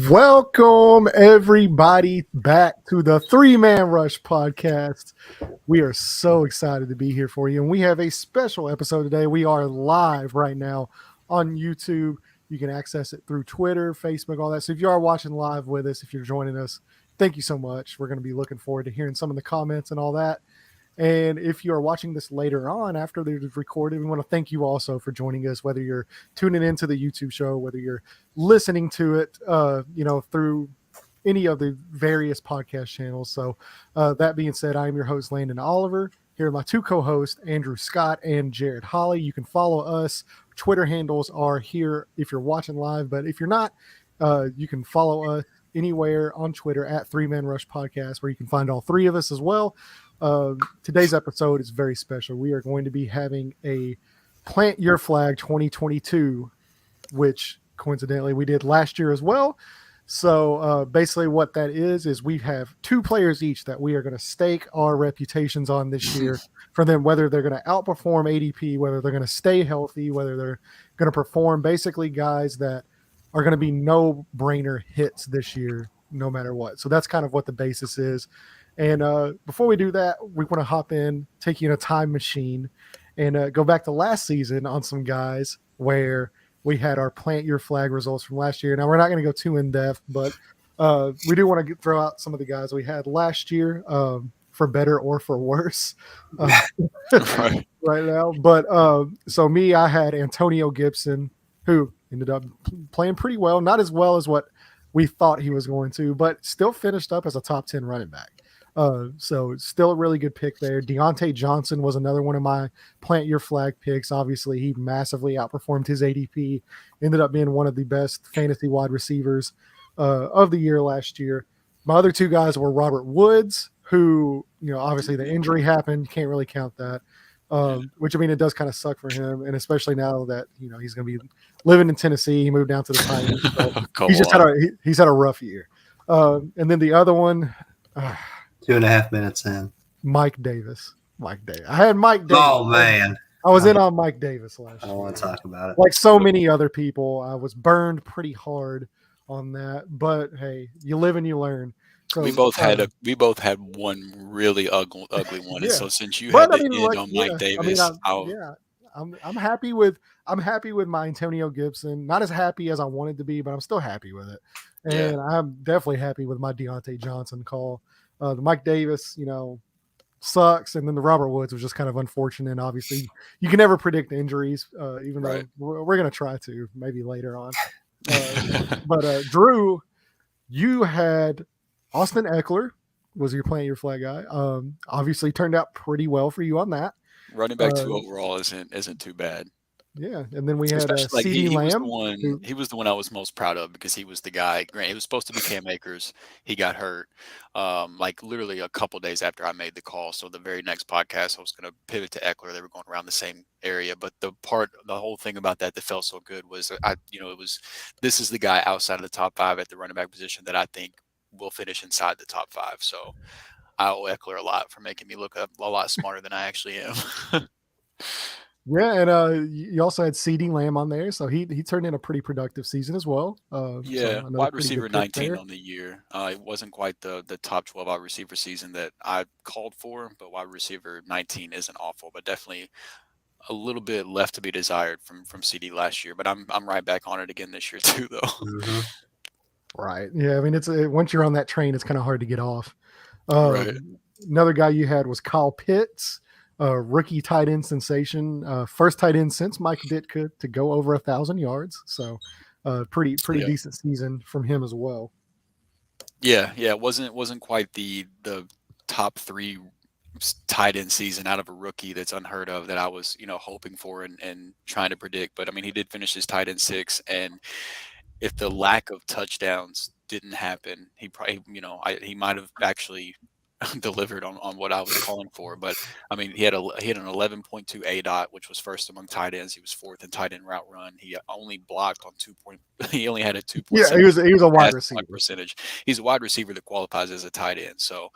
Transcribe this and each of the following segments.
Welcome, everybody, back to the Three-Man Rush podcast. We are so excited to be here for you, and we have a special episode today. We are live right now on YouTube. You can access it through Twitter, Facebook, all that. So if you are watching live with us, if you're joining us, thank you so much. We're going to be looking forward to hearing some of the comments and all that. And if you are watching this later on after they've recorded, we want to thank you also for joining us, whether you're tuning into the YouTube show, whether you're listening to it, through any of the various podcast channels. So that being said, I am your host, Landon Oliver. Here are my two co-hosts, Andrew Scott and Jared Holly. You can follow us. Twitter handles are here if you're watching live, but if you're not, you can follow us anywhere on Twitter at Three Man Rush Podcast, where you can find all three of us as well. Today's episode is very special. We are going to be having a Plant Your Flag 2022, which coincidentally we did last year as well. So basically what that is we have two players each that we are going to stake our reputations on this year for them, whether they're going to outperform ADP, whether they're going to stay healthy, whether they're going to perform, basically guys that are going to be no-brainer hits this year, no matter what. So that's kind of what the basis is. And before we do that, we want to hop in, take you in a time machine, and go back to last season on some guys where we had our Plant Your Flag results from last year. Now, we're not going to go too in-depth, but we do want to throw out some of the guys we had last year, for better or for worse right now. But so me, I had Antonio Gibson, who ended up playing pretty well, not as well as what we thought he was going to, but still finished up as a top 10 running back. So still a really good pick there. Deontay Johnson was another one of my Plant Your Flag picks. Obviously, he massively outperformed his ADP, ended up being one of the best fantasy wide receivers of the year last year. My other two guys were Robert Woods, who, obviously the injury happened. Can't really count that, which, I mean, it does kind of suck for him. And especially now that, he's going to be living in Tennessee. He moved down to the Titans. So he's had a rough year. And then the other one, 2.5 minutes in. Mike Davis. I had Mike Davis. Oh, man. I was in on Mike Davis last year. I don't want to talk about it. Like so many other people, I was burned pretty hard on that. But, hey, you live and you learn. So, we both had one really ugly one. Yeah. And so since you had end on Mike Davis, I'm happy with my Antonio Gibson. Not as happy as I wanted to be, but I'm still happy with it. And I'm definitely happy with my Deontay Johnson call. The Mike Davis, sucks, and then the Robert Woods was just kind of unfortunate. And obviously, you can never predict injuries, even though we're going to try to maybe later on. But Drew, you had Austin Eckler was your Plant Your Flag guy. Obviously, turned out pretty well for you on that. Running back 2 overall isn't too bad. Yeah, and then we had CD Lamb. He was the one I was most proud of because he was the guy. It was supposed to be Cam Akers. He got hurt, like literally a couple days after I made the call. So the very next podcast, I was going to pivot to Eckler. They were going around the same area, but the whole thing about that felt so good was this is the guy outside of the top 5 at the running back position that I think will finish inside the top 5. So I owe Eckler a lot for making me look a lot smarter than I actually am. Yeah, and you also had CD Lamb on there, so he turned in a pretty productive season as well. Wide receiver 19 on the year. It wasn't quite the top 12 wide receiver season that I called for, but wide receiver 19 isn't awful, but definitely a little bit left to be desired from CD last year. But I'm right back on it again this year too, though. Mm-hmm. Right. Yeah. I mean, once you're on that train, it's kind of hard to get off. Right. Another guy you had was Kyle Pitts. Rookie tight end sensation, first tight end since Mike Ditka to go over 1,000 yards. So pretty decent season from him as well. Yeah. It wasn't quite the top 3 tight end season out of a rookie that's unheard of that I was, hoping for and trying to predict. But I mean, he did finish his tight end 6, and if the lack of touchdowns didn't happen, he probably, he might have actually delivered on what I was calling for. But I mean, he had an 11.2 ADOT, which was first among tight ends. He was 4th in tight end route run. He only blocked on he only had a 2. Yeah, he was a wide receiver percentage. He's a wide receiver that qualifies as a tight end. So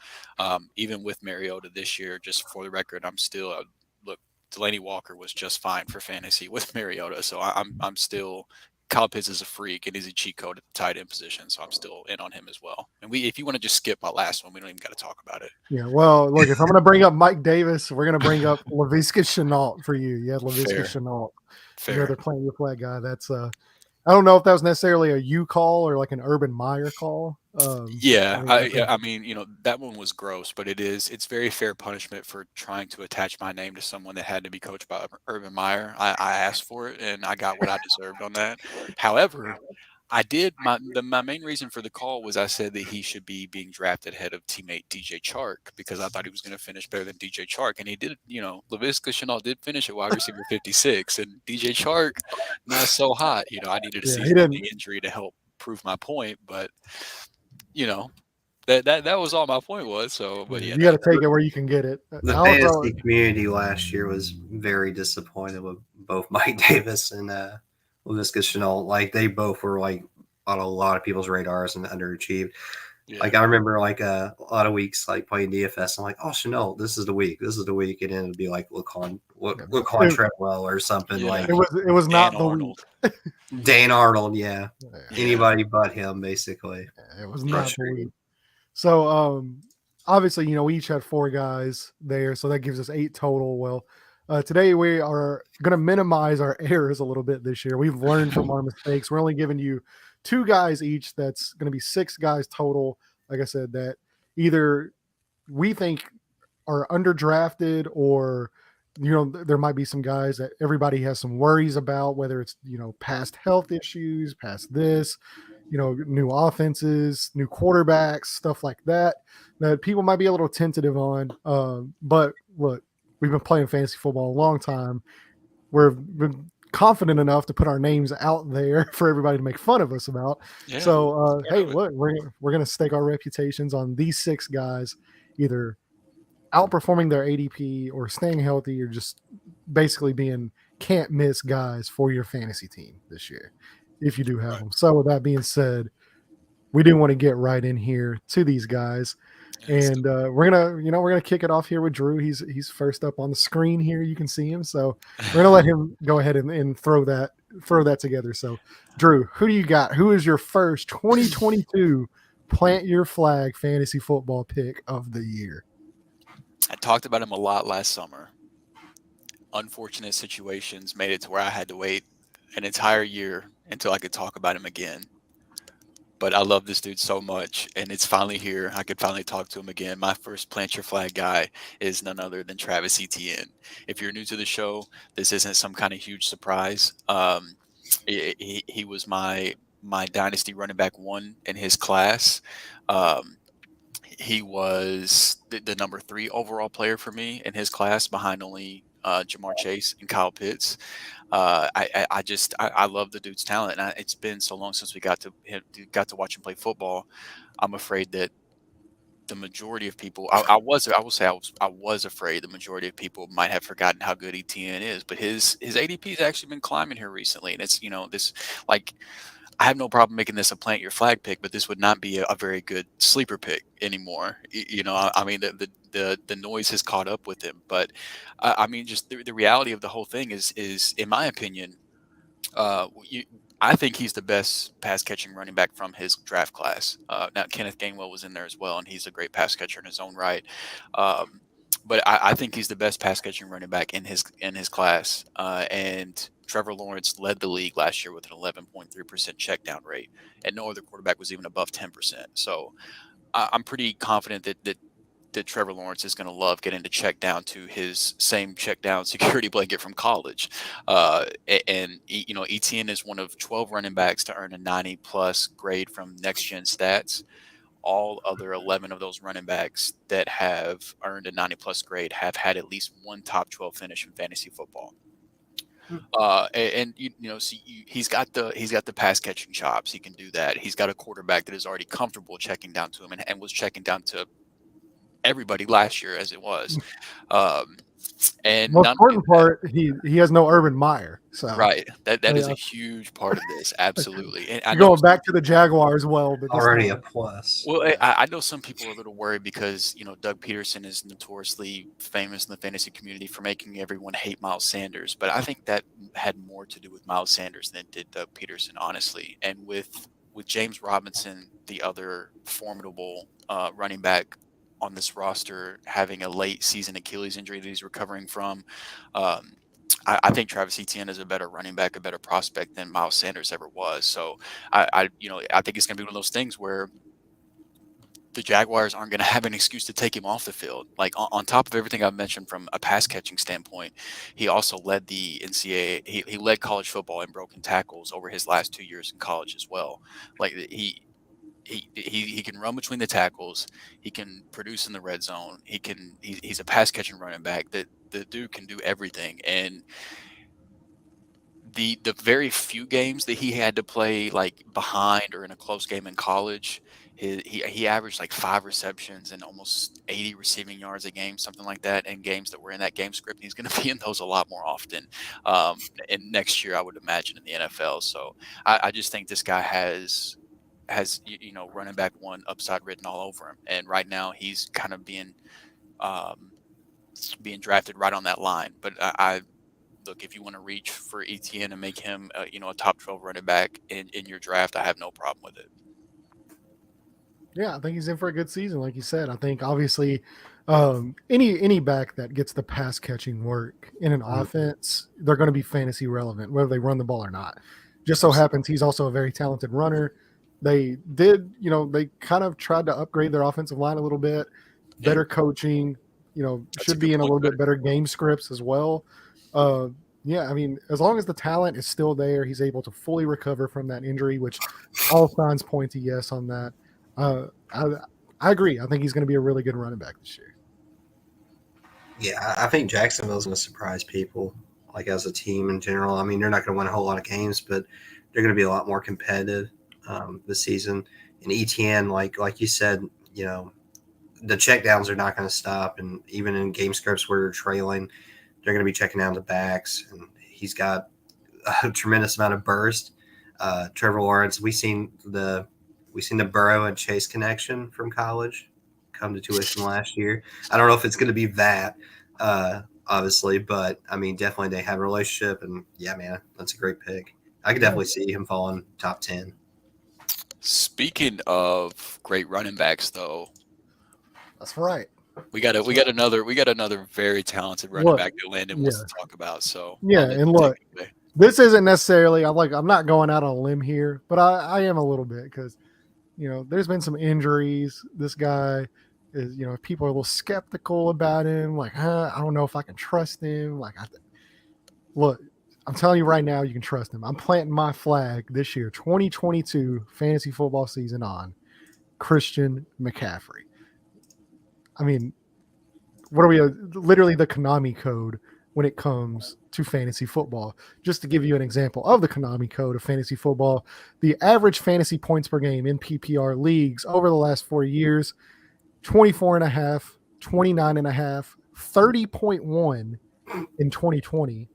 even with Mariota this year, just for the record, I'm still look. Delaney Walker was just fine for fantasy with Mariota, so I'm still Kyle Pitts is a freak and he's a cheat code at the tight end position, so I'm still in on him as well. And if you want to just skip my last one, we don't even got to talk about it. Yeah, well, look, if I'm going to bring up Mike Davis, we're going to bring up Laviska Shenault for you. You had Laviska Shenault, the other plant your flag guy. That's I don't know if that was necessarily a you call or like an Urban Meyer call. I mean, you know, that one was gross, but it's very fair punishment for trying to attach my name to someone that had to be coached by Urban Meyer. I asked for it and I got what I deserved on that. However, I did my main reason for the call was I said that he should be being drafted ahead of teammate DJ Chark because I thought he was going to finish better than DJ Chark, and he did. You know, Laviska Shenault did finish at wide receiver 56, and DJ Chark not so hot. You know, I needed to see the injury to help prove my point, but you know. That was all my point was. So, but yeah, you got to take it where you can get it. The fantasy community last year was very disappointed with both Mike Davis and Laviska Shenault. Like they both were like on a lot of people's radars and underachieved. Yeah. Like I remember like a lot of weeks like playing DFS. I'm like, oh Shenault, this is the week, and then it'd be like Laquan Treadwell or something like. It was not the week. Dan Arnold, yeah. Anybody but him, basically. It was not the week. So, obviously, you know, we each had 4 guys there, so that gives us 8 total. Well, today we are going to minimize our errors a little bit this year. We've learned from our mistakes. We're only giving you 2 guys each. That's going to be 6 guys total. Like I said, that either we think are underdrafted or, you know, there might be some guys that everybody has some worries about, whether it's, you know, past health issues, past this, you know, new offenses, new quarterbacks, stuff like that people might be a little tentative on. But look, we've been playing fantasy football a long time. We've been confident enough to put our names out there for everybody to make fun of us about. Yeah, so, hey, look, we're going to stake our reputations on these 6 guys, either outperforming their ADP or staying healthy or just basically being can't miss guys for your fantasy team this year, if you do have them. So with that being said, we do want to get right in here to these guys. And we're gonna kick it off here with Drew. He's first up on the screen here. You can see him. So we're gonna let him go ahead and throw that together. So Drew, who do you got? Who is your first 2022 plant your flag fantasy football pick of the year? I talked about him a lot last summer. Unfortunate situations made it to where I had to wait an entire year until I could talk about him again. But I love this dude so much, and it's finally here. I could finally talk to him again. My first plant your flag guy is none other than Travis Etienne. If you're new to the show, this isn't some kind of huge surprise. He was my dynasty running back 1 in his class. He was the number 3 overall player for me in his class, behind only Jamar Chase and Kyle Pitts. I love the dude's talent, and it's been so long since we got to watch him play football. I'm afraid that the majority of people, I was afraid the majority of people might have forgotten how good Etienne is, but his ADP has actually been climbing here recently, and it's, you know, this, like, I have no problem making this a plant your flag pick, but this would not be a very good sleeper pick anymore. You know, I mean, the noise has caught up with him, but I mean, just the reality of the whole thing is in my opinion, I think he's the best pass catching running back from his draft class. Now Kenneth Gainwell was in there as well, and he's a great pass catcher in his own right. But I think he's the best pass catching running back in his class. And Trevor Lawrence led the league last year with an 11.3% check down rate, and no other quarterback was even above 10%. So I'm pretty confident that Trevor Lawrence is going to love getting to check down to his same check down security blanket from college. And you know, Etienne is one of 12 running backs to earn a 90+ grade from Next Gen Stats. All other 11 of those running backs that have earned a 90+ grade have had at least one top 12 finish in fantasy football. And you know, so he's got the pass catching chops. He can do that. He's got a quarterback that is already comfortable checking down to him and was checking down to everybody last year as it was. And Most not only important part, he has no Urban Meyer. So right, that is yeah, a huge part of this, absolutely. And I you're know going back to the Jaguars, well, but this Already a time, plus. well, yeah. I know some people are a little worried because Doug Peterson is notoriously famous in the fantasy community for making everyone hate Miles Sanders, but I think that had more to do with Miles Sanders than it did Doug Peterson, honestly. And with James Robinson, the other formidable running back on this roster, having a late season Achilles injury that he's recovering from, um, I think Travis Etienne is a better running back, a better prospect than Miles Sanders ever was. So I think it's going to be one of those things where the Jaguars aren't going to have an excuse to take him off the field. Like on top of everything I've mentioned from a pass catching standpoint, he also led the NCAA. He led college football in broken tackles over his last 2 years in college as well. Like he can run between the tackles. He can produce in the red zone. He's a pass catching running back. That the dude can do everything. And the very few games that he had to play like behind or in a close game in college, he averaged like 5 receptions and almost 80 receiving yards a game, something like that, in games that were in that game script. He's going to be in those a lot more often. And next year, I would imagine in the NFL. So I just think this guy has running back one upside written all over him. And right now, he's kind of being drafted right on that line. But I look, if you want to reach for Etienne and make him, a top 12 running back in your draft, I have no problem with it. Yeah, I think he's in for a good season, like you said. I think obviously any back that gets the pass catching work in an offense, they're going to be fantasy relevant, whether they run the ball or not. Just so happens he's also a very talented runner. They did, they kind of tried to upgrade their offensive line a little bit, better coaching, should be in a little bit better game scripts as well. Yeah, I mean, as long as the talent is still there, he's able to fully recover from that injury, which all signs point to yes on that. I agree. I think he's going to be a really good running back this year. Yeah, I think Jacksonville's going to surprise people, like as a team in general. I mean, they're not going to win a whole lot of games, but they're going to be a lot more competitive this season. And Etienne, like you said, the checkdowns are not going to stop. And even in game scripts where they're trailing, they're going to be checking down the backs. And he's got a tremendous amount of burst. Trevor Lawrence, we seen the Burrow and Chase connection from college come to tuition last year. I don't know if it's going to be that, obviously, but I mean, definitely they have a relationship. And yeah, man, that's a great pick. I could definitely see him falling top 10. Speaking of great running backs, though, that's right. We got another very talented running back that Landon wants to talk about. So yeah, and look, this isn't necessarily. I'm not going out on a limb here, but I am a little bit because there's been some injuries. This guy is people are a little skeptical about him. Like, I don't know if I can trust him. Like, look, I'm telling you right now, you can trust him. I'm planting my flag this year, 2022 fantasy football season on Christian McCaffrey. I mean, what are we? Literally the Konami code when it comes to fantasy football. Just to give you an example of the Konami code of fantasy football, the average fantasy points per game in PPR leagues over the last 4 years, 24.5, 29.5, 30.1 in 2020.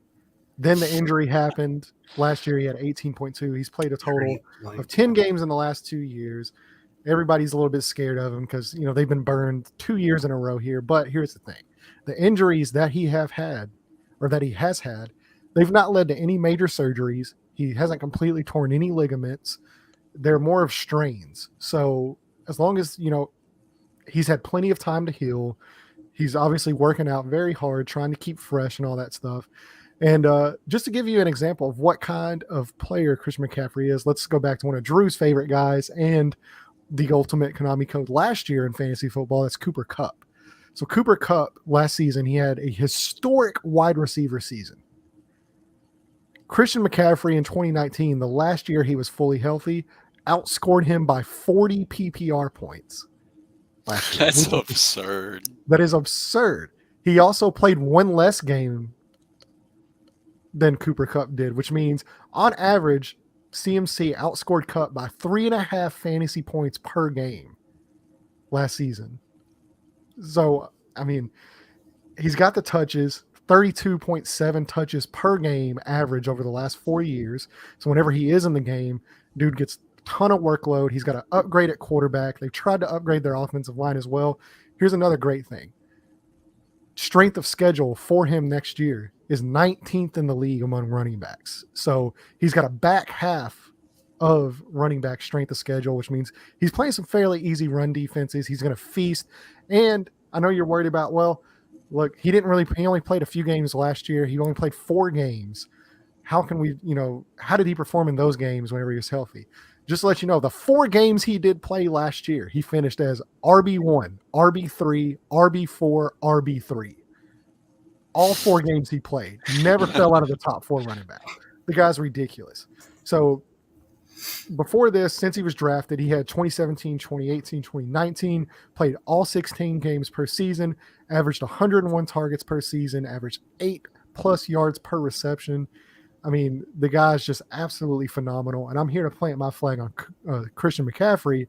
Then the injury happened. Last year he had 18.2. He's played a total of 10 games in the last 2 years. Everybody's a little bit scared of him because, they've been burned 2 years in a row here. But here's the thing. The injuries that he has had, they've not led to any major surgeries. He hasn't completely torn any ligaments. They're more of strains. So as long as, he's had plenty of time to heal, he's obviously working out very hard, trying to keep fresh and all that stuff. And just to give you an example of what kind of player Christian McCaffrey is, let's go back to one of Drew's favorite guys and the ultimate Konami code last year in fantasy football. That's Cooper Kupp. So Cooper Kupp last season, he had a historic wide receiver season. Christian McCaffrey in 2019, the last year he was fully healthy, outscored him by 40 PPR points. That's absurd. That is absurd. He also played one less game than Cooper Kupp did, which means on average, CMC outscored Kupp by 3.5 fantasy points per game last season. So, I mean, he's got the touches, 32.7 touches per game average over the last 4 years. So whenever he is in the game, dude gets a ton of workload. He's got to upgrade at quarterback. They've tried to upgrade their offensive line as well. Here's another great thing. Strength of schedule for him next year is 19th in the league among running backs. So he's got a back half of running back strength of schedule, which means he's playing some fairly easy run defenses. He's going to feast. And I know you're worried about, well, look, he only played a few games last year. He only played 4 games. How can we, how did he perform in those games whenever he was healthy? Just to let you know, the 4 games he did play last year, he finished as RB1, RB3, RB4, RB3. All 4 games he played. Never fell out of the top 4 running back. The guy's ridiculous. So before this, since he was drafted, he had 2017, 2018, 2019, played all 16 games per season, averaged 101 targets per season, averaged 8+ yards per reception. I mean, the guy's just absolutely phenomenal. And I'm here to plant my flag on Christian McCaffery.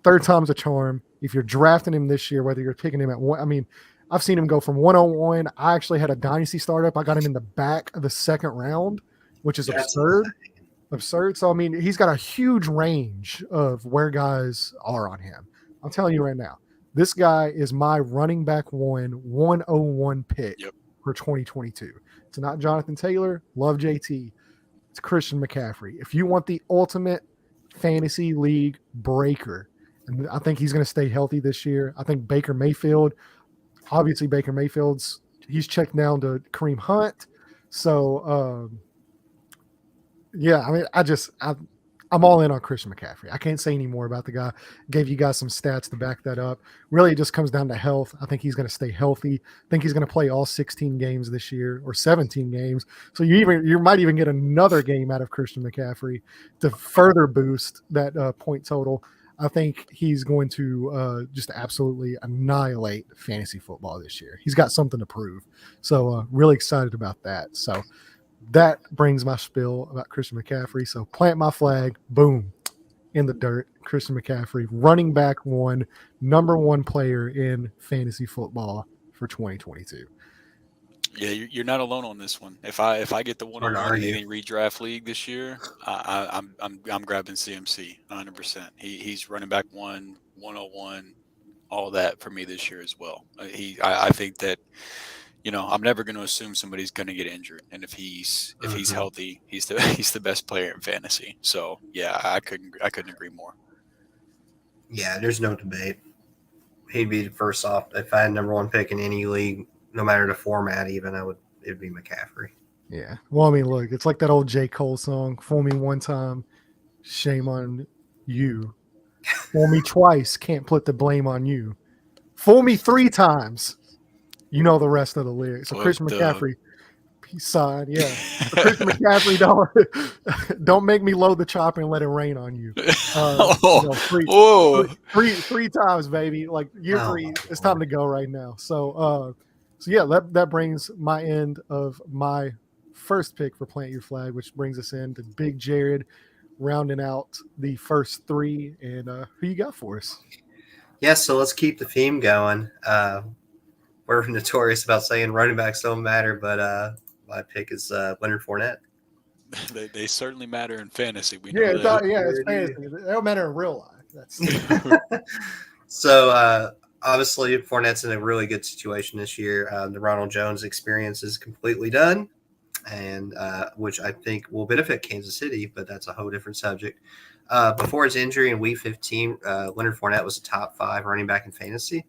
3rd time's a charm. If you're drafting him this year, whether you're picking him at 1, I mean, I've seen him go from 101. I actually had a dynasty startup. I got him in the back of the 2nd round, which is absurd. So, I mean, he's got a huge range of where guys are on him. I'm telling you right now, this guy is my running back 101 pick for 2022. It's not Jonathan Taylor. Love JT. It's Christian McCaffrey. If you want the ultimate fantasy league breaker, and I think he's going to stay healthy this year. I think Baker Mayfield's he's checked down to Kareem Hunt. So, yeah, I mean, I'm all in on Christian McCaffrey. I can't say any more about the guy. Gave you guys some stats to back that up. Really, it just comes down to health. I think he's going to stay healthy. I think he's going to play all 16 games this year, or 17 games. So you might even get another game out of Christian McCaffrey to further boost that point total. I think he's going to just absolutely annihilate fantasy football this year. He's got something to prove. So really excited about that. So that brings my spiel about Christian McCaffrey. So plant my flag, boom, in the dirt. Christian McCaffrey, running back 1, number 1 player in fantasy football for 2022. Yeah, you're not alone on this one. If I get the 101 in any redraft league this year, I'm grabbing CMC 100%. He's running back 101, all that for me this year as well. I think that, I'm never going to assume somebody's going to get injured, and if he's healthy, he's the best player in fantasy. So yeah, I couldn't agree more. Yeah, there's no debate. He'd be first off if I had number 1 pick in any league, no matter the format. Even it'd be McCaffrey. Yeah. Well, I mean, look, it's like that old J. Cole song. Fool me one time, shame on you. Fool me twice, can't put the blame on you. Fool me 3 times. You know the rest of the lyrics. So Christian McCaffrey, peace sign, yeah. So Christian McCaffrey, don't make me load the chopper and let it rain on you. Three times, baby. Like year 3, it's time to go right now. So yeah, that brings my end of my first pick for Plant Your Flag, which brings us into Big Jared rounding out the first 3. And who you got for us? Yeah, so let's keep the theme going. We're notorious about saying running backs don't matter, but my pick is Leonard Fournette. They certainly matter in fantasy. We know that. It's fantasy. They don't matter in real life. So obviously Fournette's in a really good situation this year. The Ronald Jones experience is completely done, and which I think will benefit Kansas City, but that's a whole different subject. Before his injury in Week 15, Leonard Fournette was a top 5 running back in fantasy.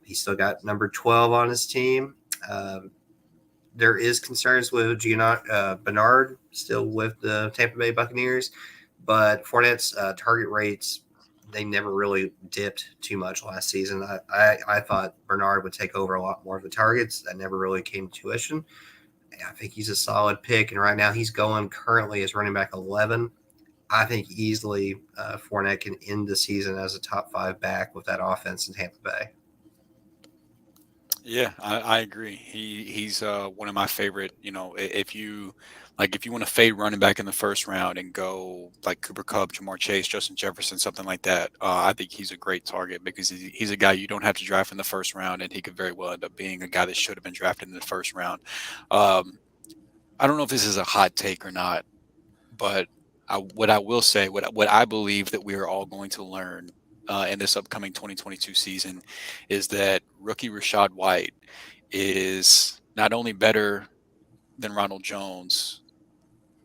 He still got number 12 on his team. There is concerns with Bernard still with the Tampa Bay Buccaneers, but Fournette's target rates, they never really dipped too much last season. I thought Bernard would take over a lot more of the targets. That never really came to tuition. I think he's a solid pick, and right now he's going currently as running back 11. I think easily Fournette can end the season as a top 5 back with that offense in Tampa Bay. Yeah, I agree. He's one of my favorite. If you want to fade running back in the first round and go like Cooper Kupp, Jamar Chase, Justin Jefferson, something like that, I think he's a great target because he's a guy you don't have to draft in the first round, and he could very well end up being a guy that should have been drafted in the first round. Um, I don't know if this is a hot take or not, but what I will say, what I believe that we are all going to learn in this upcoming 2022 season is that rookie Rashod White is not only better than Ronald Jones.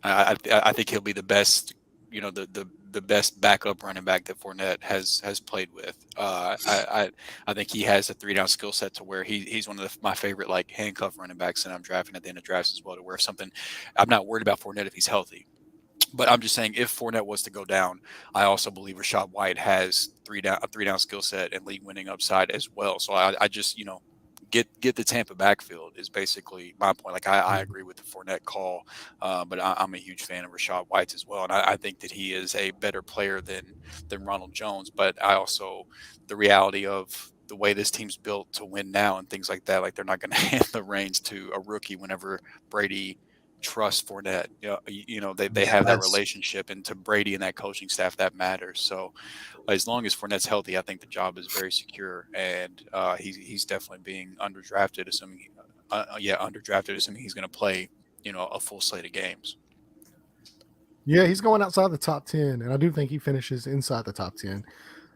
I think he'll be the best, the best backup running back that Fournette has played with. I think he has a 3 down skill set to where he's one of my favorite like handcuff running backs that I'm drafting at the end of drafts as well. To where if something, I'm not worried about Fournette if he's healthy. But I'm just saying, if Fournette was to go down, I also believe Rashod White has a 3 down skill set and league winning upside as well. So I just get the Tampa backfield is basically my point. Like I agree with the Fournette call, but I'm a huge fan of Rashod White as well, and I think that he is a better player than Ronald Jones. But I also the reality of the way this team's built to win now and things like that, like they're not going to hand the reins to a rookie whenever Brady trust Fournette. They Yeah, have that that's relationship, and to Brady and that coaching staff, that matters. So as long as Fournette's healthy, I think the job is very secure, and he's definitely being underdrafted, assuming he's going to play a full slate of games. Yeah, he's going outside the top 10, and I do think he finishes inside the top 10.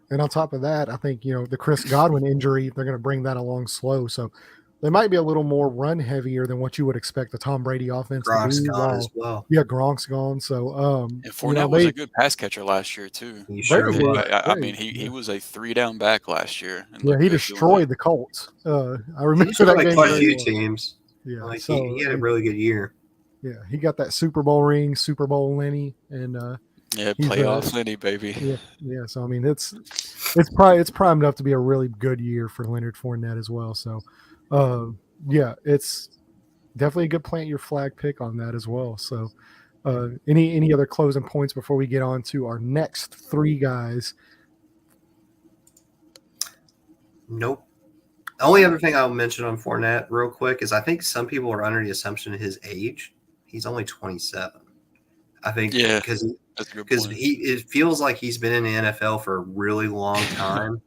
And on top of that, I think, the Chris Godwin injury, they're going to bring that along slow. So they might be a little more run heavier than what you would expect the Tom Brady offense to Gronk's be. gone as well. Yeah, Gronk's gone. So, And Fournette was a good pass catcher last year too. He very sure good. was. I mean, he was a 3 down back last year and Yeah, looked he good doing destroyed it. the Colts. I He remember destroyed that like game. quite a very few well. teams. Yeah, Like so he had a really good year. yeah, he got that Super Bowl ring, Super Bowl Lenny, and Yeah, he's playoff Lenny, baby. yeah. So I mean, it's primed up to be a really good year for Leonard Fournette as well. So, yeah, it's definitely a good plant your flag pick on that as well. So, any other closing points before we get on to our next 3 guys? Nope. The only other thing I'll mention on Fournette real quick is I think some people are under the assumption of his age. He's only 27. I think Yeah, because that's a good because point. it feels like he's been in the NFL for a really long time,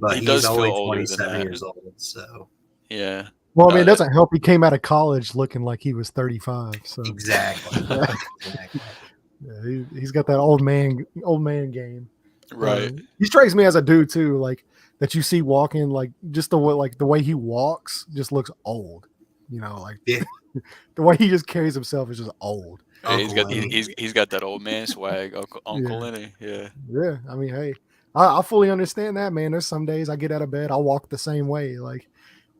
but He he's does feel only older than 27 that. years old. So Yeah. Well, I mean, it doesn't help. He came out of college looking like he was 35. So exactly. yeah, he's got that old man game. Right. He strikes me as a dude too, like that you see walking, like just the way he walks just looks old. Like Yeah. the way he just carries himself is just old. Yeah, he's got Lenny. he's got that old man swag, Uncle Lenny. Yeah. Yeah, I mean, hey, I fully understand that, man. There's some days I get out of bed, I'll walk the same way. Like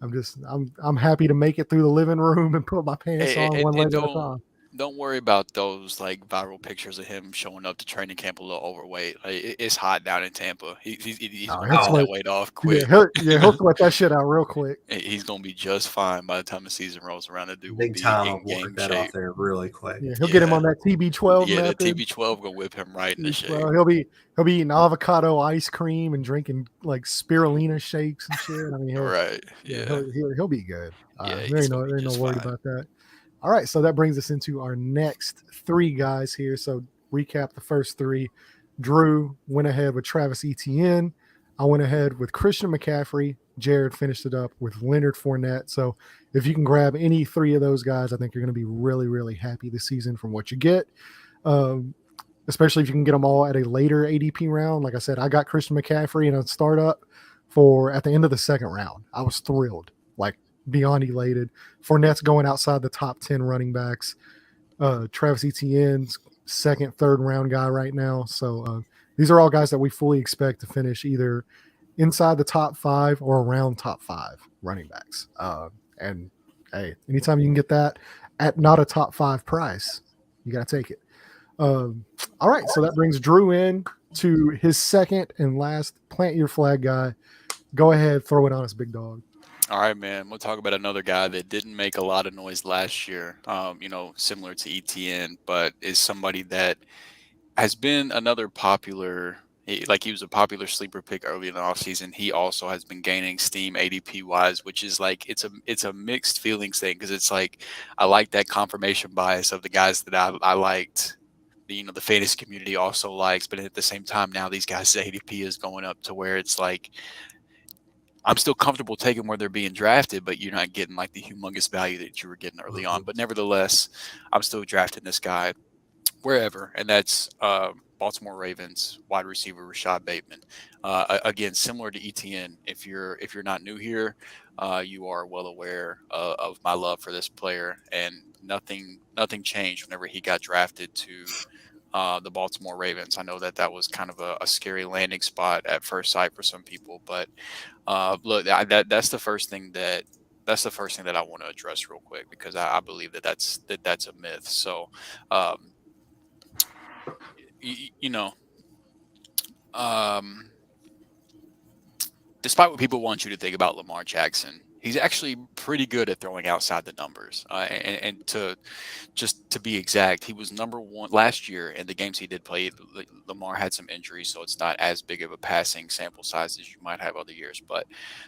I'm happy to make it through the living room and put my pants Hey, on and, one and leg at a time. don't worry about those like viral pictures of him showing up to training camp a little overweight. Like, it's hot down in Tampa. He's No, gonna he'll get sweat. that weight off quick. He'll sweat that shit out real quick. He's gonna be just fine by the time the season rolls around. The dude will Big be time in will work game that off shape. there really quick. Yeah, he'll get him on that TB12 Yeah, the method. TB12 gonna whip him right in the shape. Well, he'll be eating avocado ice cream and drinking like spirulina shakes and shit. I mean, Right. Yeah. he'll be good. Yeah, There he's ain't gonna be no just worry fine. about that. All right, so that brings us into our next 3 guys here. So recap the first 3. Drew went ahead with Travis Etienne. I went ahead with Christian McCaffrey. Jared finished it up with Leonard Fournette. So if you can grab any 3 of those guys, I think you're going to be really, really happy this season from what you get. Especially if you can get them all at a later ADP round. Like I said, I got Christian McCaffrey in a startup at the end of the 2nd round. I was thrilled, like beyond elated. Fournette's going outside the top 10 running backs. Travis Etienne's 2nd, 3rd round guy right now. So these are all guys that we fully expect to finish either inside the top 5 or around top 5 running backs. And hey, anytime you can get that at not a top 5 price, you got to take it. All right, so that brings Drew in to his 2nd and last plant your flag guy. Go ahead, throw it on us, big dog. All right, man. We'll talk about another guy that didn't make a lot of noise last year, similar to ETN, but is somebody that has been another popular, He was a popular sleeper pick early in the offseason. He also has been gaining steam ADP wise, which is like it's a mixed feelings thing because it's like I like that confirmation bias of the guys that I liked. The fantasy community also likes, but at the same time now these guys' ADP is going up to where it's like I'm still comfortable taking where they're being drafted, but you're not getting like the humongous value that you were getting early on. But nevertheless, I'm still drafting this guy wherever, and that's Baltimore Ravens wide receiver Rashod Bateman. Again, similar to Etienne, if you're not new here, you are well aware of my love for this player, and nothing changed whenever he got drafted to the Baltimore Ravens. I know that was kind of a scary landing spot at first sight for some people, but look, that's the first thing that I want to address real quick because I believe that's a myth. So. Despite what people want you to think about Lamar Jackson, he's actually pretty good at throwing outside the numbers. And to be exact, he was number one last year in the games he did play. Lamar had some injuries, so it's not as big of a passing sample size as you might have other years. But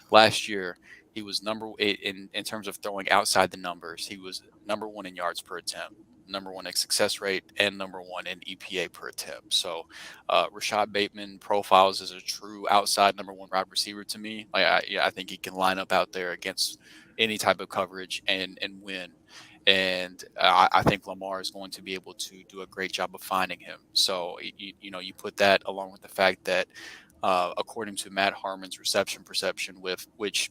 last year, he was in terms of throwing outside the numbers. He was number one in yards per attempt, number one in success rate, and number one in EPA per attempt. So Rashod Bateman profiles as a true outside number one wide receiver to me. I think he can line up out there against any type of coverage and win. And I think Lamar is going to be able to do a great job of finding him. So, you put that along with the fact that according to Matt Harmon's reception perception, which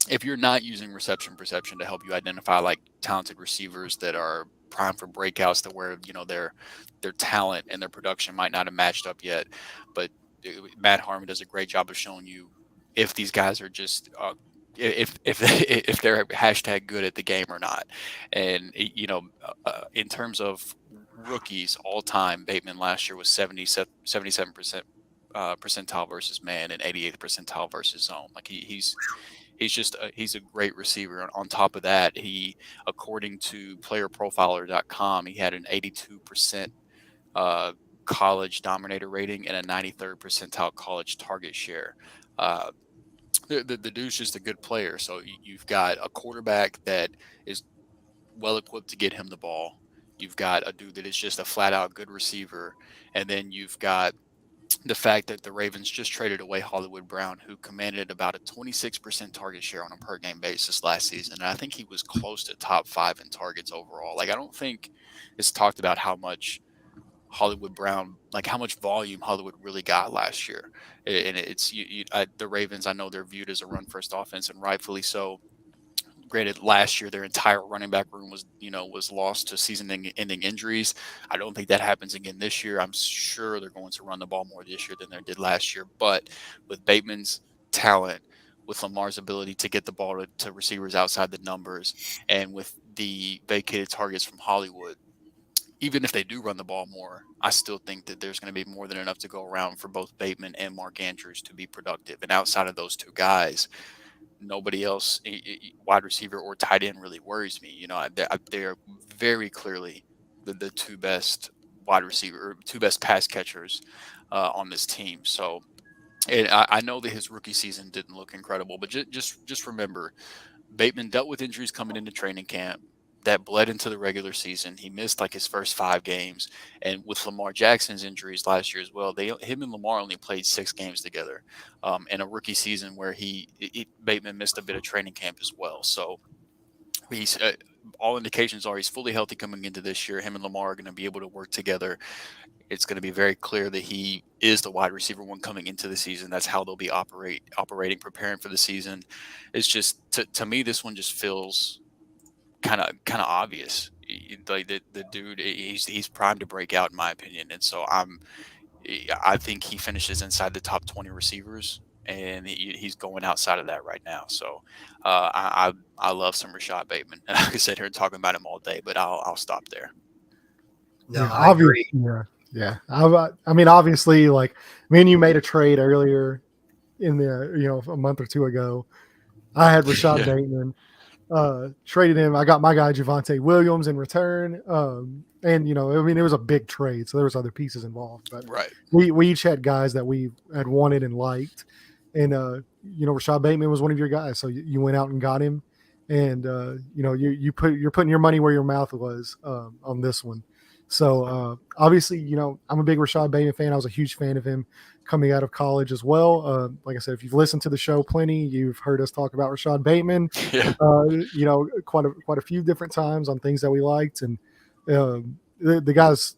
if you're not using reception perception to help you identify like talented receivers that are prime for breakouts to where their talent and their production might not have matched up yet, but Matt Harmon does a great job of showing you if these guys are just if they're hashtag good at the game or not. And in terms of rookies all time, Bateman last year was 77% percentile versus man and 88th percentile versus zone. Like he's a great receiver. On top of that, he, according to playerprofiler.com, he had an 82% college dominator rating and a 93rd percentile college target share. The dude's just a good player. So you've got a quarterback that is well equipped to get him the ball. You've got a dude that is just a flat out good receiver. And then you've got the fact that the Ravens just traded away Hollywood Brown, who commanded about a 26% target share on a per game basis last season. And I think he was close to top 5 in targets overall. Like, I don't think it's talked about how much Hollywood Brown, like how much volume Hollywood really got last year. And it's the Ravens, I know they're viewed as a run first offense, and rightfully so. Granted, last year their entire running back room was lost to season-ending injuries. I don't think that happens again this year. I'm sure they're going to run the ball more this year than they did last year. But with Bateman's talent, with Lamar's ability to get the ball to receivers outside the numbers, and with the vacated targets from Hollywood, even if they do run the ball more, I still think that there's going to be more than enough to go around for both Bateman and Mark Andrews to be productive. And outside of those two guys, nobody else, wide receiver or tight end, really worries me. They're very clearly the two best wide receiver, two best pass catchers on this team. So, and I know that his rookie season didn't look incredible, but just remember, Bateman dealt with injuries coming into training camp that bled into the regular season. He missed like his first 5 games, and with Lamar Jackson's injuries last year as well, him and Lamar only played 6 games together in a rookie season where Bateman missed a bit of training camp as well. So he's all indications are he's fully healthy coming into this year. Him and Lamar are going to be able to work together. It's going to be very clear that he is the wide receiver one coming into the season. That's how they'll be operating, preparing for the season. It's just to me, this one just feels kind of obvious. Like the dude, he's primed to break out in my opinion, and so I think he finishes inside the top 20 receivers, and he's going outside of that right now. So I love some Rashod Bateman. I could sit here and talk about him all day, but I'll stop there. No, yeah, I agree. Yeah. I mean, obviously, like, me and you made a trade earlier in the, a month or two ago. I had Rashod Bateman. traded him. I got my guy Javonte Williams in return. And it was a big trade, so there was other pieces involved. But Right. we each had guys that we had wanted and liked. And Rashod Bateman was one of your guys, so you went out and got him. And you're putting your money where your mouth was on this one. So obviously, I'm a big Rashod Bateman fan. I was a huge fan of him coming out of college as well. Like I said, if you've listened to the show plenty, you've heard us talk about Rashod Bateman. Yeah. Quite a few different times on things that we liked, and the guy's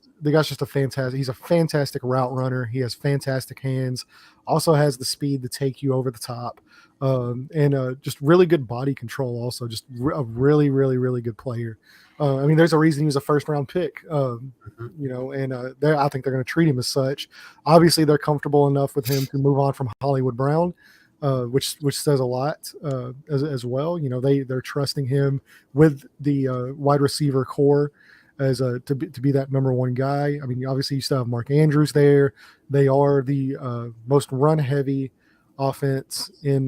just a fantastic. He's a fantastic route runner. He has fantastic hands. Also has the speed to take you over the top, and just really good body control. Also, just a really, really, really good player. There's a reason he was a first round pick. And I think they're going to treat him as such. Obviously, they're comfortable enough with him to move on from Hollywood Brown, which says a lot as well. They're trusting him with the wide receiver core as to be that number one guy. Obviously you still have Mark Andrews there. They are the most run heavy offense in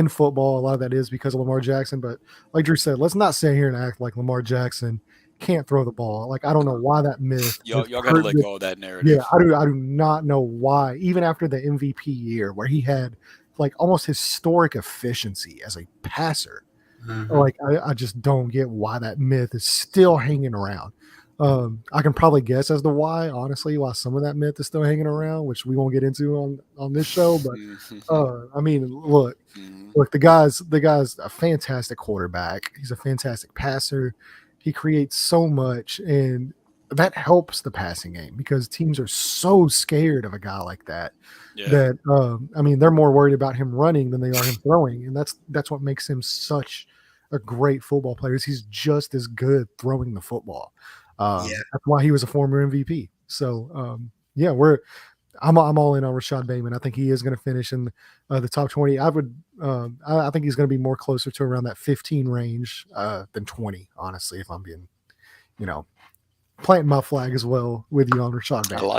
football. A lot of that is because of Lamar Jackson, but like Drew said, let's not sit here and act like Lamar Jackson can't throw the ball. Like, I don't know why that myth. Y'all got to let go of that narrative. Yeah, I do not know why. Even after the MVP year where he had like almost historic efficiency as a passer, like I just don't get why that myth is still hanging around. I can probably guess as to why, honestly, why some of that myth is still hanging around, which we won't get into on this show. But look, the guy's a fantastic quarterback. He's a fantastic passer. He creates so much, and that helps the passing game because teams are so scared of a guy like that. Yeah. That they're more worried about him running than they are him throwing, and that's what makes him such a great football player. He's just as good throwing the football. That's why he was a former MVP. So I'm all in on Rashod Bateman. I think he is going to finish in the top 20. I think he's going to be more closer to around that 15 range than 20. Honestly, if I'm being, planting my flag as well with you on Rashod Bateman.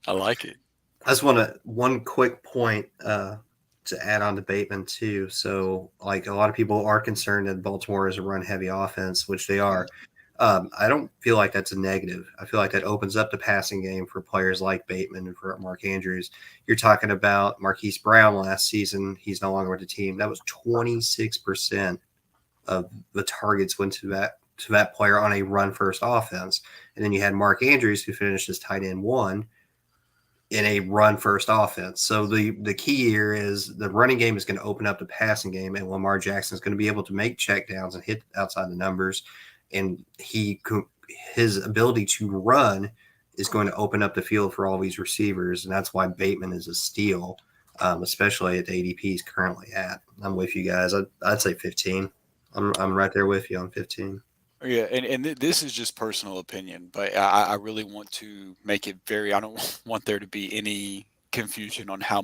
I like it. I just want one quick point to add on to Bateman too. So, like, a lot of people are concerned that Baltimore is a run-heavy offense, which they are. I don't feel like that's a negative. I feel like that opens up the passing game for players like Bateman and for Mark Andrews. You're talking about Marquise Brown last season. He's no longer with the team. That was 26% of the targets went to that player on a run-first offense. And then you had Mark Andrews, who finished as tight end 1 in a run-first offense. So the key here is the running game is going to open up the passing game, and Lamar Jackson is going to be able to make checkdowns and hit outside the numbers. And his ability to run is going to open up the field for all these receivers, and that's why Bateman is a steal, especially at the ADP he's currently at. I'm with you guys. I'd say 15. I'm right there with you on 15. Yeah, and this is just personal opinion, but I really want to make it I don't want there to be any confusion on how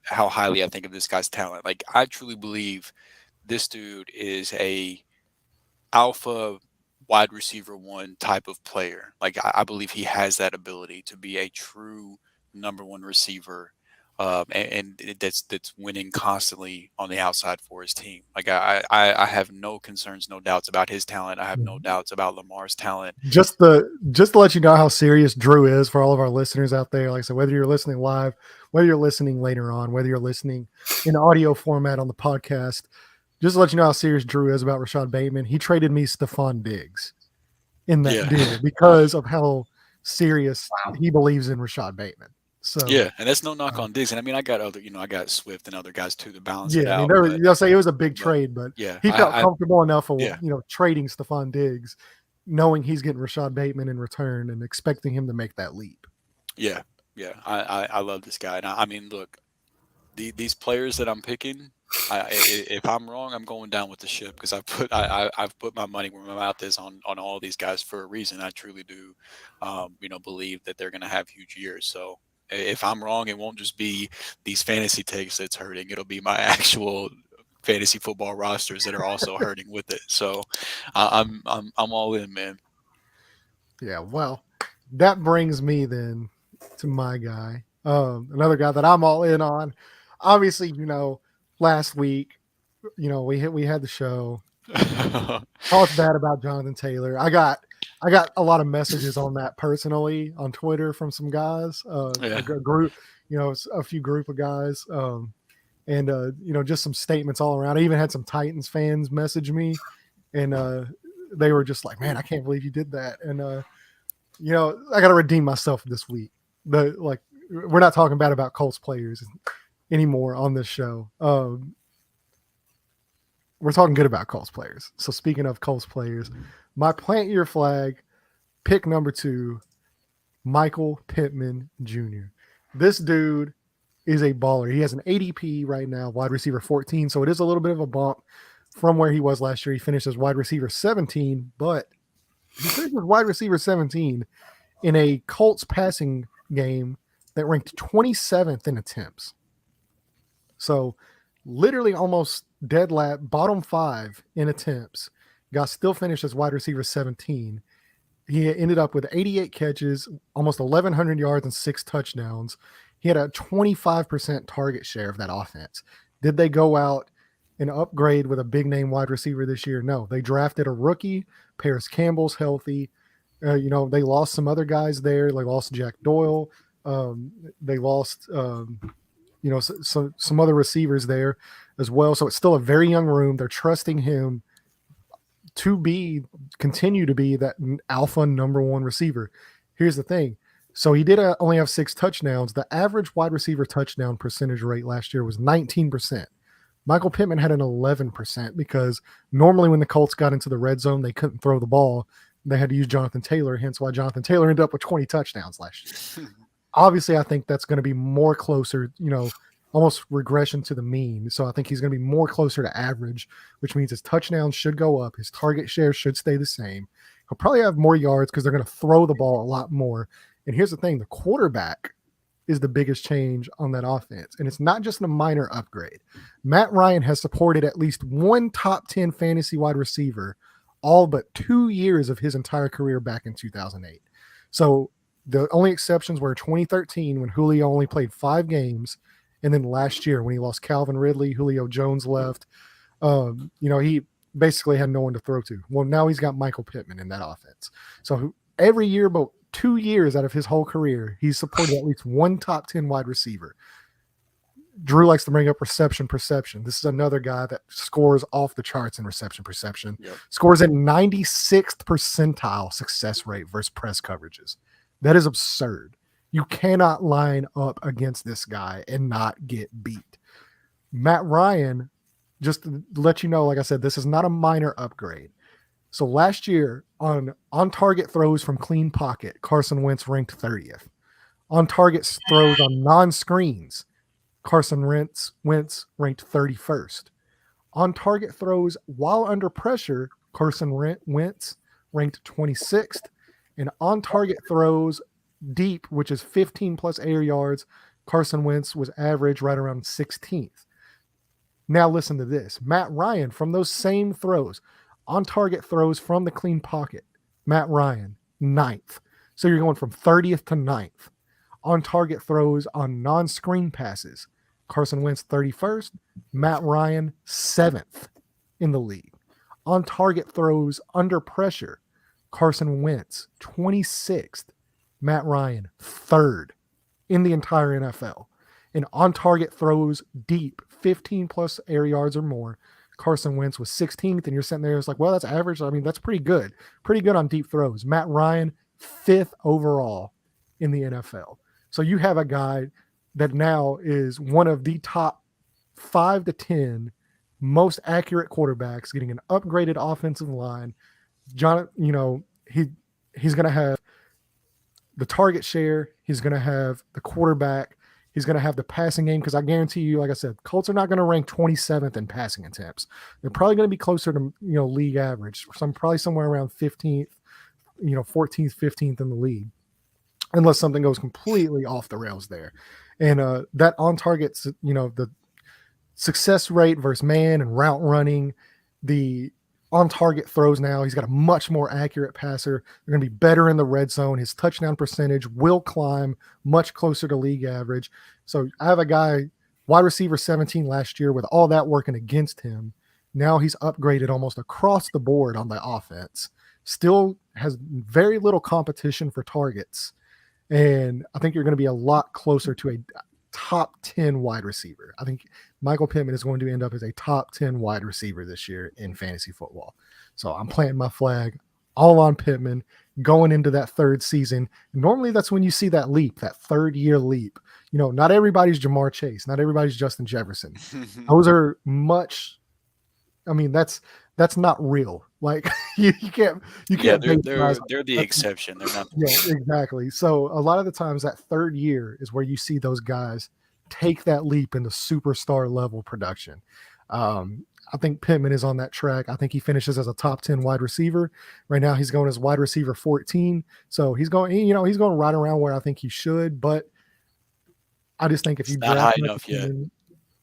highly I think of this guy's talent. Like, I truly believe this dude is a alpha wide receiver 1 type of player. Like, I believe he has that ability to be a true number 1 receiver, and that's winning constantly on the outside for his team. Like, I have no concerns, no doubts about his talent. I have no doubts about Lamar's talent. Just to let you know how serious Drew is for all of our listeners out there. Like I said, whether you're listening live, whether you're listening later on, whether you're listening in audio format on the podcast, just to let you know how serious Drew is about Rashod Bateman. He traded me Stephon Diggs in that deal because of how serious he believes in Rashod Bateman. So and that's no knock on Diggs. And I got I got Swift and other guys too to balance it out. They'll say it was a big trade, but he felt comfortable enough of trading Stephon Diggs, knowing he's getting Rashod Bateman in return and expecting him to make that leap. Yeah. I love this guy. And look, these players that I'm picking, if I'm wrong, I'm going down with the ship because I've put my money where my mouth is on all these guys for a reason. I truly do, believe that they're going to have huge years. So if I'm wrong, it won't just be these fantasy takes that's hurting. It'll be my actual fantasy football rosters that are also hurting with it. So I'm all in, man. Yeah, well, that brings me then to my guy, another guy that I'm all in on. Obviously, last week, we had the show. Talk bad about Jonathan Taylor. I got a lot of messages on that personally on Twitter from some guys, Yeah. a group, a few group of guys, and just some statements all around. I even had some Titans fans message me, and they were just like, "Man, I can't believe you did that." And I got to redeem myself this week. We're not talking bad about Colts players anymore on this show. We're talking good about Colts players. So speaking of Colts players, my plant your flag pick number 2, Michael Pittman Jr. This dude is a baller. He has an ADP right now, wide receiver 14. So it is a little bit of a bump from where he was last year. He finished as wide receiver 17, but he finished as wide receiver 17 in a Colts passing game that ranked 27th in attempts. So literally almost dead bottom 5 in attempts. Got still finished as wide receiver 17. He ended up with 88 catches, almost 1,100 yards, and 6 touchdowns. He had a 25% target share of that offense. Did they go out and upgrade with a big name wide receiver this year? No, they drafted a rookie. Paris Campbell's healthy. They lost some other guys there. They lost Jack Doyle. They lost, some other receivers there as well. So it's still a very young room. They're trusting him to continue to be that alpha number 1 receiver. Here's the thing. So he did only have 6 touchdowns. The average wide receiver touchdown percentage rate last year was 19%. Michael Pittman had an 11% because normally when the Colts got into the red zone, they couldn't throw the ball. They had to use Jonathan Taylor, hence why Jonathan Taylor ended up with 20 touchdowns last year. Obviously, I think that's going to be more closer, almost regression to the mean. So I think he's going to be more closer to average, which means his touchdowns should go up. His target share should stay the same. He'll probably have more yards because they're going to throw the ball a lot more. And here's the thing, the quarterback is the biggest change on that offense. And it's not just a minor upgrade. Matt Ryan has supported at least one top 10 fantasy wide receiver all but 2 years of his entire career back in 2008. So the only exceptions were 2013 when Julio only played 5 games. And then last year when he lost Calvin Ridley, Julio Jones left. He basically had no one to throw to. Well, now he's got Michael Pittman in that offense. So every year, about 2 years out of his whole career, he's supported at least one top 10 wide receiver. Drew likes to bring up reception perception. This is another guy that scores off the charts in reception perception. Yep. Scores at 96th percentile success rate versus press coverages. That is absurd. You cannot line up against this guy and not get beat. Matt Ryan, just to let you know, like I said, this is not a minor upgrade. So last year on target throws from clean pocket, Carson Wentz ranked 30th. On target throws on non-screens, Carson Wentz ranked 31st. On target throws while under pressure, Carson Wentz ranked 26th. And on target throws deep, which is 15 plus air yards, Carson Wentz was average right around 16th. Now listen to this. Matt Ryan, from those same throws, on target throws from the clean pocket, Matt Ryan, 9th. So you're going from 30th to 9th. On target throws on non-screen passes, Carson Wentz 31st, Matt Ryan 7th in the league. On target throws under pressure, Carson Wentz 26th, Matt Ryan 3rd in the entire NFL. And on target throws deep, 15 plus air yards or more, Carson Wentz was 16th, and you're sitting there, it's like, well, that's average. I mean, that's pretty good. Pretty good on deep throws. Matt Ryan, 5th overall in the NFL. So you have a guy that now is one of the top 5 to 10 most accurate quarterbacks, getting an upgraded offensive line. John, he's going to have the target share. He's going to have the quarterback. He's going to have the passing game, because I guarantee you, like I said, Colts are not going to rank 27th in passing attempts. They're probably going to be closer to league average. Probably somewhere around 15th, 14th, 15th in the league, unless something goes completely off the rails there. And that on target, the success rate versus man and route running, the on target throws now, he's got a much more accurate passer. They're going to be better in the red zone. His touchdown percentage will climb much closer to league average. So I have a guy, wide receiver 17 last year, with all that working against him. Now he's upgraded almost across the board on the offense. Still has very little competition for targets. And I think you're going to be a lot closer to a top 10 wide receiver. I think Michael Pittman is going to end up as a top 10 wide receiver this year in fantasy football. So I'm planting my flag all on Pittman going into that third season. Normally that's when you see that leap, that third year leap. You know, not everybody's Jamar Chase, not everybody's Justin Jefferson. Those are much, I mean, that's not real. Like you can't Yeah, base guys they're the exception. They're not. yeah, exactly. So a lot of the times that third year is where you see those guys take that leap into superstar level production. I think Pittman is on that track. I think he finishes as a top 10 wide receiver. Right now he's going as wide receiver 14. So he's going, you know, he's going right around where I think he should, but I just think if you not high enough yet.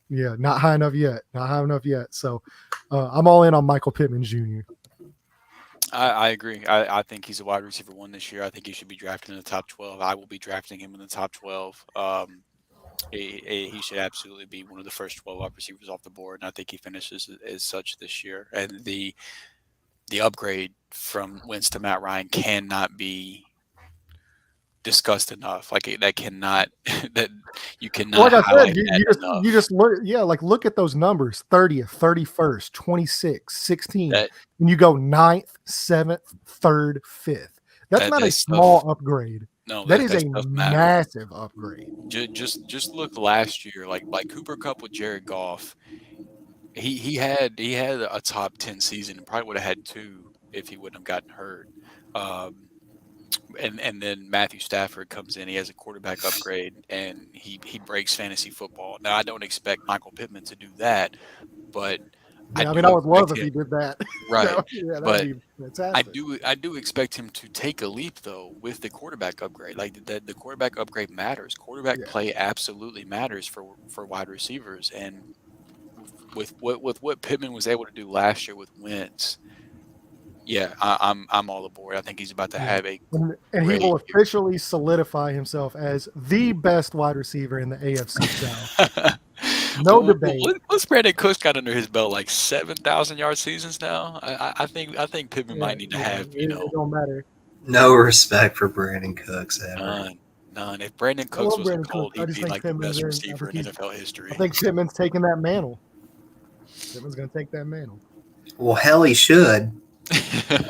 Yeah, not high enough yet. Not high enough yet. So I'm all in on Michael Pittman Jr. I agree. I think he's a wide receiver 1 this year. I think he should be drafted in the top 12. I will be drafting him in the top 12. He should absolutely be one of the first 12 wide receivers off the board, and I think he finishes as such this year. And the upgrade from Wentz to Matt Ryan cannot be discussed enough. Like that cannot that you cannot. Like I said, you just look, look at those numbers: 30th, 31st, 26, 16, and you go 9th, 7th, 3rd, 5th. That's not a small upgrade. No, that is a massive upgrade. Just look last year, like Cooper Kupp with Jared Goff. He had a top 10 season and probably would have had 2 if he wouldn't have gotten hurt. And then Matthew Stafford comes in. He has a quarterback upgrade, and he breaks fantasy football. Now, I don't expect Michael Pittman to do that, but I would love if he did that. Right. But I do expect him to take a leap, though, with the quarterback upgrade. Like the quarterback upgrade matters. Quarterback play absolutely matters for wide receivers. And with what Pittman was able to do last year with Wentz, yeah, I'm all aboard. I think he's about to have a and he will officially solidify himself as the best wide receiver in the AFC South. No debate. What's Brandon Cooks got under his belt? Like 7,000-yard seasons now. I think Pittman might need to have It don't matter. No respect for Brandon Cooks ever. None. If Brandon Cooks was cold, he'd be like the best receiver in NFL history. I think Pittman's taking that mantle. Pittman's going to take that mantle. Well, hell, he should.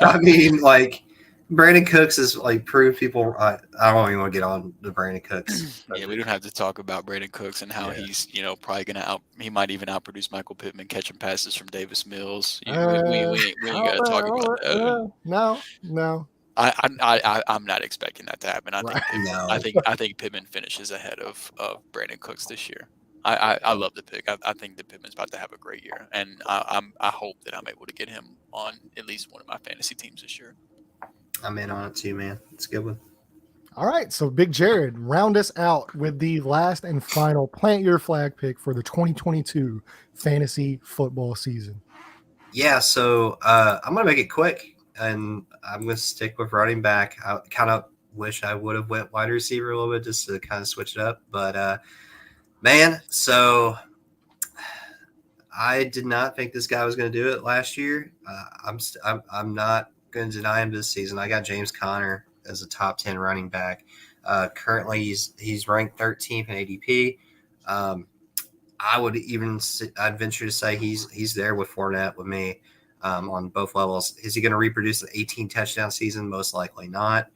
I mean, like, Brandon Cooks has like proved people. I don't even want to get on the Brandon Cooks. Yeah, we don't have to talk about Brandon Cooks and how he's probably gonna he might even outproduce Michael Pittman catching passes from Davis Mills. We ain't got to talk about that. No. I'm not expecting that to happen. I think Pittman finishes ahead of Brandon Cooks this year. I love the pick. I think that Pittman's about to have a great year, and I hope that I'm able to get him on at least one of my fantasy teams this year. I'm in on it too, man. It's a good one. All right, so Big Jared, round us out with the last and final plant your flag pick for the 2022 fantasy football season. Yeah, so I'm gonna make it quick, and I'm gonna stick with running back. I kind of wish I would have went wide receiver a little bit just to kind of switch it up, but man, so I did not think this guy was going to do it last year. I'm not going to deny him this season. I got James Conner as a top 10 running back. Currently, he's ranked 13th in ADP. I'd venture to say he's there with Fournette with me on both levels. Is he going to reproduce an 18 touchdown season? Most likely not.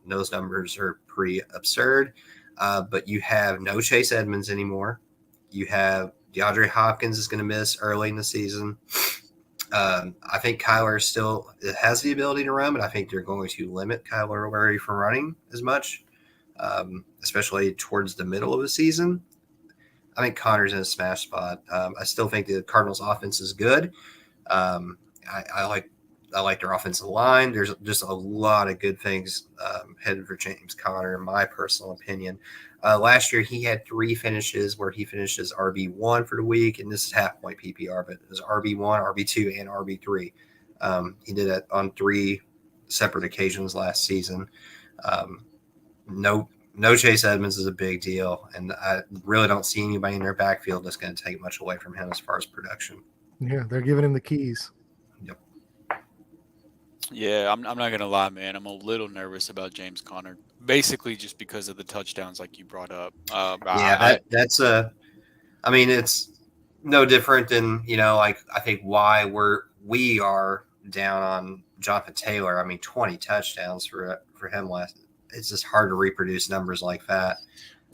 Those numbers are pretty absurd. But you have no Chase Edmonds anymore. You have DeAndre Hopkins is going to miss early in the season. I think Kyler still has the ability to run, but I think they're going to limit Kyler Murray from running as much, especially towards the middle of the season. I think Connor's in a smash spot. I still think the Cardinals' offense is good. I like their offensive line. There's just a lot of good things headed for James Conner, in my personal opinion. Last year, he had 3 finishes where he finishes RB1 for the week, and this is half-point PPR, but it was RB1, RB2, and RB3. He did it on 3 separate occasions last season. No Chase Edmonds is a big deal, and I really don't see anybody in their backfield that's going to take much away from him as far as production. Yeah, they're giving him the keys. Yep. Yeah, I'm not gonna lie, man. I'm a little nervous about James Conner, basically just because of the touchdowns, like you brought up. Yeah, that's a. I mean, it's no different than like I think why we are down on Jonathan Taylor. I mean, 20 touchdowns for him last. It's just hard to reproduce numbers like that.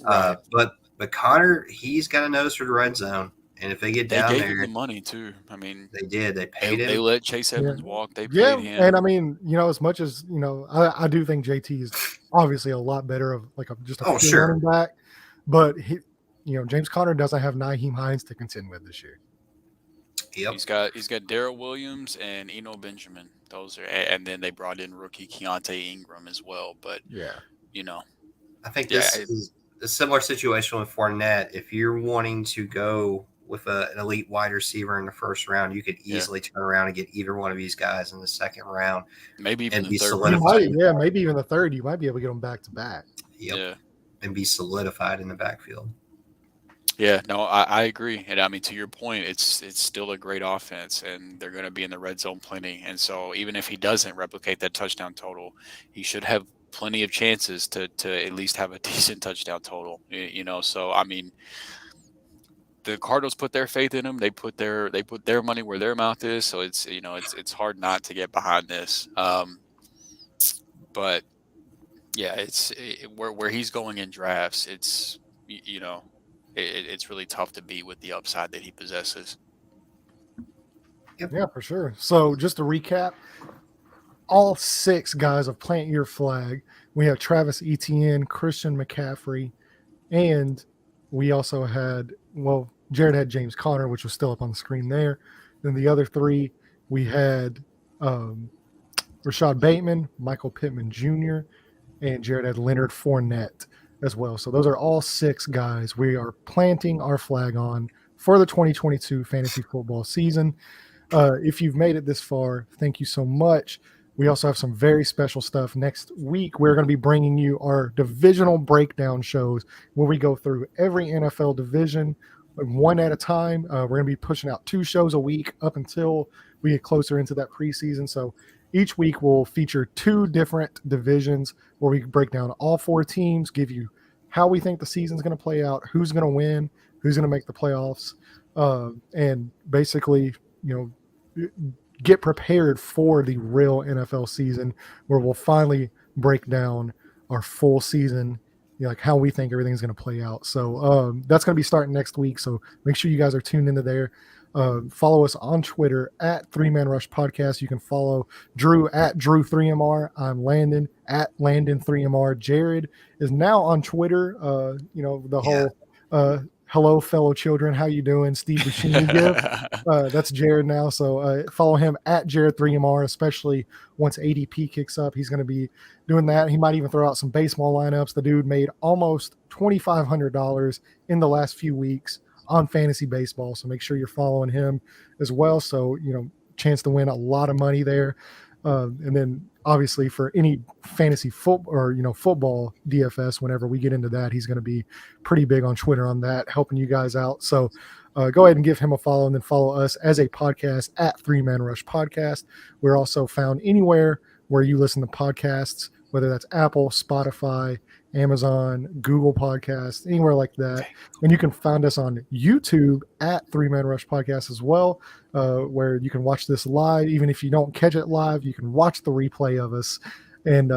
Right. But Connor, he's got a nose for the red zone, and if they get They down gave him there, the money too. I mean, they did. They they paid they him. let Chase Yeah. Edmonds walk. They Yeah, paid and I him. mean, as much as I do think JT is obviously a lot better of like just a pure Sure. running back, but James Conner doesn't have Nyheim Hines to contend with this year. Yep. He's got Darrell Williams and Eno Benjamin. Those are, and then they brought in rookie Keontae Ingram as well. But Yeah, I think this is a similar situation with Fournette. If you're wanting to go with an elite wide receiver in the first round, you could easily turn around and get either one of these guys in the second round. Maybe even and the be third. solidified. Maybe even the third. You might be able to get them back to back. Yep. Yeah. And be solidified in the backfield. Yeah, no, I agree. And I mean, to your point, it's still a great offense, and they're going to be in the red zone plenty. And so even if he doesn't replicate that touchdown total, he should have plenty of chances to at least have a decent touchdown total. So I mean, the Cardinals put their faith in him. They put their money where their mouth is. So it's it's hard not to get behind this. But yeah, where he's going in drafts. It's it's really tough to beat with the upside that he possesses. Yep. Yeah, for sure. So just to recap, all 6 guys of Plant Your Flag. We have Travis Etienne, Christian McCaffery, and we also had, Jared had James Conner, which was still up on the screen there. Then the other 3, we had Rashod Bateman, Michael Pittman Jr., and Jared had Leonard Fournette as well. So those are all 6 guys we are planting our flag on for the 2022 fantasy football season. If you've made it this far, thank you so much. We also have some very special stuff. Next week, we're going to be bringing you our divisional breakdown shows where we go through every NFL division one at a time. We're going to be pushing out 2 shows a week up until we get closer into that preseason. So each week we'll feature 2 different divisions where we break down all 4 teams, give you how we think the season's going to play out, who's going to win, who's going to make the playoffs, and basically, get prepared for the real NFL season where we'll finally break down our full season, like how we think everything's going to play out. So that's going to be starting next week. So make sure you guys are tuned into there. Follow us on Twitter at 3Man Rush Podcast. You can follow Drew at Drew3MR. I'm Landon at Landon3MR. Jared is now on Twitter. The whole hello, fellow children. How you doing? Steve Buscemi give. That's Jared now. So follow him at Jared3MR, especially once ADP kicks up. He's going to be doing that. He might even throw out some baseball lineups. The dude made almost $2,500 in the last few weeks on fantasy baseball. So make sure you're following him as well. So, chance to win a lot of money there. And then obviously for any fantasy football or, football DFS, whenever we get into that, he's going to be pretty big on Twitter on that, helping you guys out. So go ahead and give him a follow, and then follow us as a podcast at 3Man Rush Podcast. We're also found anywhere where you listen to podcasts, whether that's Apple, Spotify, Amazon, Google Podcasts, anywhere like that. And you can find us on YouTube at 3Man Rush Podcast as well, where you can watch this live. Even if you don't catch it live, you can watch the replay of us. And,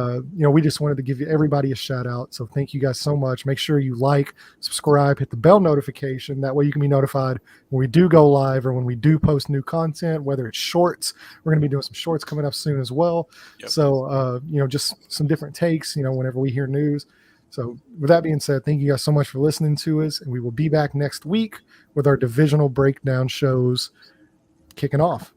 we just wanted to give everybody a shout out. So thank you guys so much. Make sure you like, subscribe, hit the bell notification. That way you can be notified when we do go live or when we do post new content, whether it's shorts. We're going to be doing some shorts coming up soon as well. Yep. So, just some different takes, whenever we hear news. So with that being said, thank you guys so much for listening to us. And we will be back next week with our divisional breakdown shows kicking off.